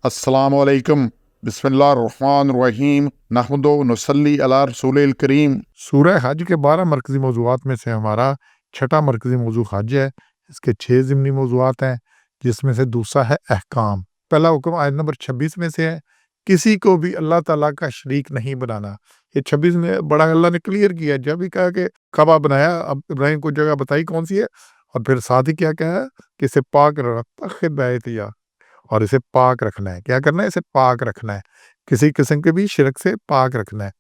अस्सलामु अलैकुम बिस्मिल्लाहिर्रहमानिर्रहीम नहमदु नसल्ली अला रसूलिल करीम। सूरह हज के 12 मरकज़ी मौज़ूआत में से हमारा छठा मरकज़ी मौज़ू हज है। इसके 6 ज़िमनी मौज़ूआत हैं, जिसमें से दूसरा है अहकाम। पहला हुक्म आयत नंबर 26 में से है, किसी को भी अल्लाह ताला का शरीक नहीं बनाना। ये 26 में बड़ा अल्लाह ने क्लियर किया, जब भी कहा कि काबा बनाया, अब इब्राहिम को जगह बताई कौन सी है, और फिर साथ ही क्या कहा कि इसे पाक रखा बैतिया, और इसे पाक रखना है। क्या करना है? इसे पाक रखना है, किसी किस्म के भी शिरक से पाक रखना है।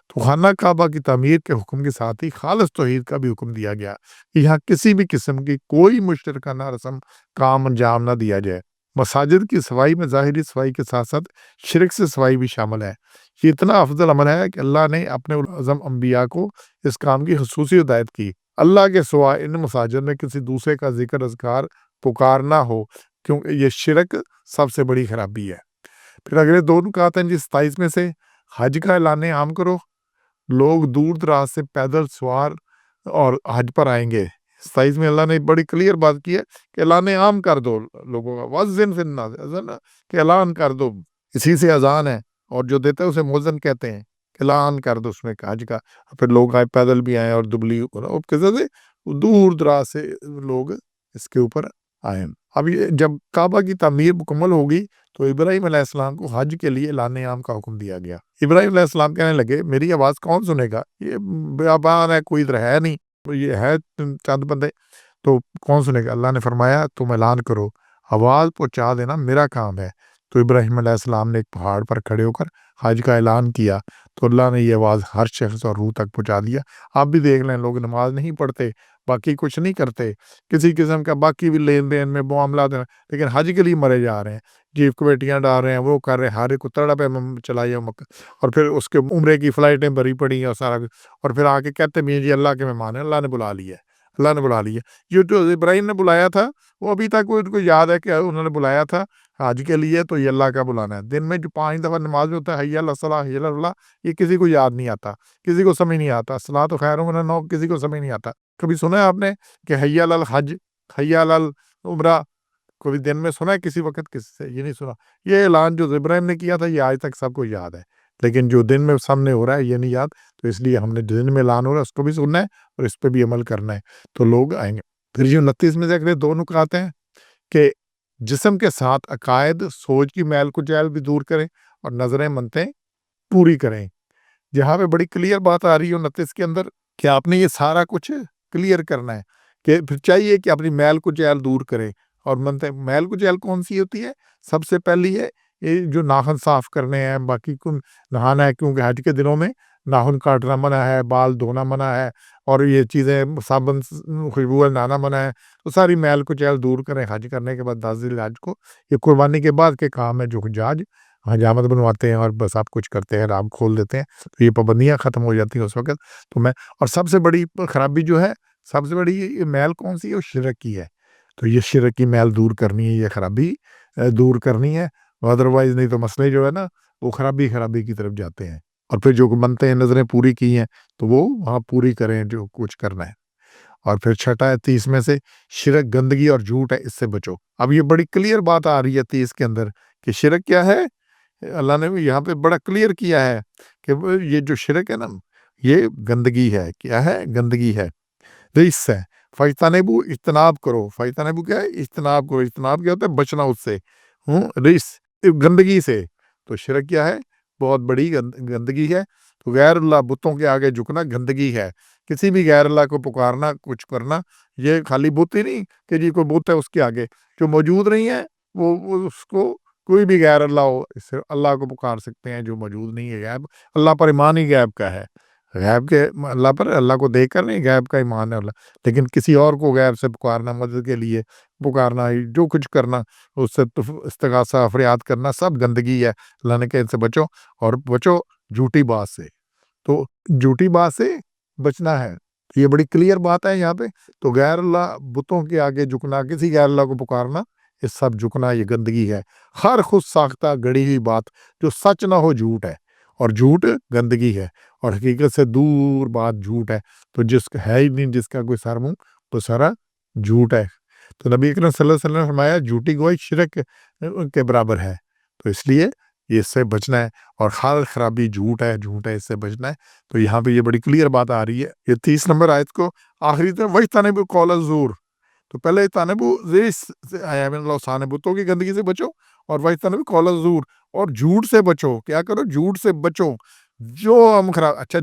तो खाना काबा की तामीर के हुक्म के साथ ही खालिस तौहीद का भी हुक्म दिया गया कि यहाँ किसी भी किस्म की कोई मुशतरकाना रस्म काम अंजाम ना दिया जाए। मसाजिद की सफाई में ज़ाहिरी सफाई के साथ साथ शिरक से सफाई भी शामिल है। ये इतना अफजल अमल है कि अल्लाह ने अपने उल अज़म अंबिया को इस काम की खुसूसी हिदायत की। अल्लाह के सिवा इन मसाजिद में किसी दूसरे का जिक्र अज़कार पुकारना हो, क्योंकि ये शिरक सबसे बड़ी खराबी है। फिर अगले 2 नुकात हैं जी 27 में से, हज का ऐलान आम करो, लोग दूर दराज से पैदल सवार और हज पर आएंगे। 27 में अल्लाह ने बड़ी क्लियर बात की है कि ऐलान आम कर दो लोगों का, वज़्ज़िन फिन्नास, अज़न कि ऐलान कर दो। इसी से अजान है, और जो देते हैं उसे मुअज्जिन कहते हैं। ऐलान कर दो उसमें हज का। फिर लोग आए, पैदल भी आए और दुबली किसी से दूर दराज से लोग इसके ऊपर आए। अब ये जब काबा की तामीर मुकम्मल होगी तो इब्राहीम अलैहिस्सलाम को हज के लिए ऐलान आम का हुक्म दिया गया। इब्राहीम अलैहिस्सलाम कहने लगे, मेरी आवाज़ कौन सुनेगा? ये बियाबान है, कोई इधर है नहीं, ये है चंद बंदे, तो कौन सुनेगा? अल्लाह ने फरमाया, तुम ऐलान करो, आवाज़ पहुँचा देना मेरा काम है। तो इब्राहीम अलैहिस्सलाम ने एक पहाड़ पर खड़े होकर हज का ऐलान किया, तो अल्लाह ने ये आवाज़ हर शख्स और रूह तक पहुँचा दिया। आप भी देख लें, लोग नमाज नहीं पढ़ते, बाकी कुछ नहीं करते, किसी किस्म का बाकी भी लेन देन में मामलात हैं, लेकिन हज के लिए मरे जा रहे हैं, जीप कमेटियाँ डाल रहे हैं, वो कर रहे हैं, हर एक को तड़ा पे चलाइए मक्का, और फिर उसके उम्रे की फ़्लाइटें भरी पड़ी हैं और सारा कुछ, और फिर आके कहते भी हैं जी अल्लाह के मेहमान हैं, अल्लाह ने बुला लिया है, अल्लाह ने बुला लिया। ये जो इब्राहीम ने बुलाया था, वो अभी तक उनको याद है कि उन्होंने बुलाया था हज के लिए, तो ये अल्लाह का बुलाना है। दिन में जो 5 दफ़ा नमाज में होता है, हय्या अलस सलाह, हय्या अलल फलाह, ये किसी को याद नहीं आता, किसी को समझ नहीं आता। सलाह तो खैरुम मिनन नौम, किसी को समझ नहीं आता। कभी सुना है आपने कि हय्या अलल हज, हय्या अलल उम्रा? कभी दिन में सुना है किसी वक़्त किसी से? ये नहीं सुना। ये ऐलान जो इब्राहीम ने किया था, ये आज तक सबको याद है, लेकिन जो दिन में सामने हो रहा है ये नहीं याद। तो इसलिए हमने दिन में ऐलान हो रहा है उसको भी सुनना है और इस पे भी अमल करना है, तो लोग आएँगे। फिर ये 29 में से अगले 2 नुकात हैं कि जिस्म के साथ अकायद, सोच की मैल कुचैल भी दूर करें और नज़रें मन्नतें पूरी करें। जहाँ पे बड़ी क्लियर बात आ रही है 29 के अंदर कि आपने ये सारा कुछ क्लियर करना है, कि फिर चाहिए कि अपनी मैल कुचैल दूर करें और मन्नतें। मैल कुचैल कौन-सी होती है? सबसे पहली है ये जो नाखून साफ़ करने हैं, बाकी नहाना है, क्योंकि हज के दिनों में नाखून काटना मना है, बाल धोना मना है, और ये चीज़ें साबुन खुशबू वाला नहाना मना है। तो सारी मैल कुचैल दूर करें हज करने के बाद 10 ज़िल-हज को। ये कुर्बानी के बाद के काम है जो हुज्जाज हजामत बनवाते हैं और बस सब कुछ करते हैं, राम खोल देते हैं, तो ये पाबंदियाँ ख़त्म हो जाती हैं उस वक़्त। तो मैं, और सबसे बड़ी खराबी जो है, सबसे बड़ी ये मैल कौन-सी है? वो शिरक की है। तो ये शिरक की मैल दूर करनी है, ये खराबी दूर करनी है, अदरवाइज़ नहीं तो मसले जो है ना, वो खराबी की तरफ जाते हैं। और फिर जो बनते हैं, नज़रें पूरी की हैं, तो वो वहाँ पूरी करें जो कुछ करना है। और फिर छठा है 30 में से, शिरक गंदगी और झूठ है, इससे बचो। अब ये बड़ी क्लियर बात आ रही है 30 के अंदर कि शिरक क्या है? अल्लाह ने भी यहाँ पे बड़ा क्लियर किया है कि वो ये जो शिरक है ना, ये गंदगी है। क्या है? गंदगी है, रिस है। फ़ज्तनिबू, इज्तनाब करो। फ़ज्तनिबू क्या है? इज्तनाब करो। इज्तनाब क्या होता है? बचना उससे। रिस, गंदगी से। तो शिरक क्या है? बहुत बड़ी गंदगी है। तो गैर अल्लाह बुतों के आगे झुकना गंदगी है। किसी भी गैर अल्लाह को पुकारना, कुछ करना, ये खाली बुत ही नहीं कि जी कोई बुत है उसके आगे, जो मौजूद नहीं है, वो उसको कोई भी गैर अल्लाह हो, सिर्फ अल्लाह को पुकार सकते हैं जो मौजूद नहीं है, गैब। अल्लाह पर ईमान ही गैब का है। गैब के अल्लाह पर, अल्लाह को देखकर नहीं, गैब का ईमान है अल्लाह। लेकिन किसी और को गैब से पुकारना, मदद के लिए पुकारना, जो कुछ करना, उससे इस्तिगासा, फरियाद करना, सब गंदगी है। अल्लाह ने कहा इनसे बचो, और बचो झूठी बात से। तो झूठी बात से बचना है। ये बड़ी क्लियर बात है यहाँ पे। तो गैर अल्लाह बुतों के आगे झुकना, किसी गैर अल्लाह को पुकारना, ये सब झुकना, ये गंदगी है। हर खुद साख्ता गढ़ी हुई बात जो सच ना हो, झूठ है, और झूठ गंदगी है, और हकीकत से दूर बात झूठ है। तो जिसका है ही नहीं, जिसका कोई सर मुँह, वो सारा झूठ है। तो नबी अकरम सल्लल्लाहु अलैहि वसल्लम ने फरमाया, झूठी गवाही शिरक के बराबर है। تو اس لیے یہ اس سے بچنا ہے، اور ہر خرابی جھوٹ ہے اس سے بچنا ہے۔ تو یہاں پہ یہ بڑی کلیئر بات آ رہی ہے۔ یہ 30 نمبر آیت کو آخری طرف وَاجْتَنِبُوا قَوْلَ الزُّورِ، تو پہلے تانبو بتوں کی گندگی سے بچو، اور وَاجْتَنِبُوا قَوْلَ الزُّورِ، اور جھوٹ سے بچو۔ کیا کرو؟ جھوٹ سے بچو۔ جو ہم خراب، اچھا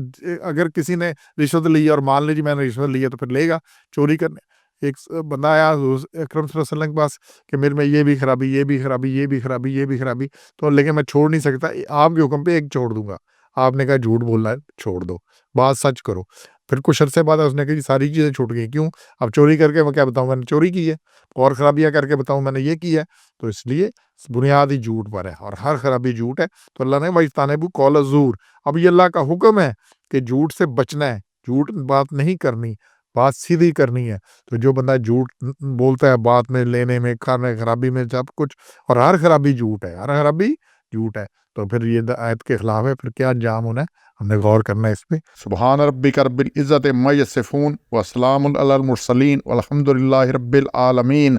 اگر کسی نے رشوت لی اور مان لیجیے میں نے رشوت لی ہے تو پھر لے گا چوری کرنے۔ ایک بندہ آیا حضور اکرم صلی اللہ علیہ وسلم کے پاس کہ میرے میں یہ بھی خرابی، یہ بھی خرابی، یہ بھی خرابی، یہ بھی خرابی، تو لیکن میں چھوڑ نہیں سکتا، آپ کے حکم پہ ایک چھوڑ دوں گا۔ آپ نے کہا جھوٹ بولنا ہے چھوڑ دو، بات سچ کرو۔ پھر کچھ عرصے بعد اس نے کہا ساری چیزیں چھوٹ گئی، کیوں؟ اب چوری کر کے میں کیا بتاؤں میں نے چوری کی ہے، اور خرابیاں کر کے بتاؤں میں نے یہ کی ہے، تو اس لیے بنیادی جھوٹ پر ہے، اور ہر خرابی جھوٹ ہے۔ تو اللہ نے وَاجْتَنِبُوا قَوْلَ الزُّورِ، اب یہ اللہ کا حکم ہے کہ جھوٹ سے بچنا ہے، جھوٹ بات نہیں کرنی، بات سیدھی کرنی ہے۔ تو جو بندہ جھوٹ بولتا ہے بات میں، لینے میں، کھانے، خرابی میں، سب کچھ، اور ہر خرابی جھوٹ ہے، ہر خرابی جھوٹ ہے، تو پھر یہ آیت کے خلاف ہے، پھر کیا انجام ہونا ہے، ہم نے غور کرنا ہے اس پہ۔ سبحان ربک رب العزت عما یصفون وسلام علی المرسلین والحمد للہ رب العالمین۔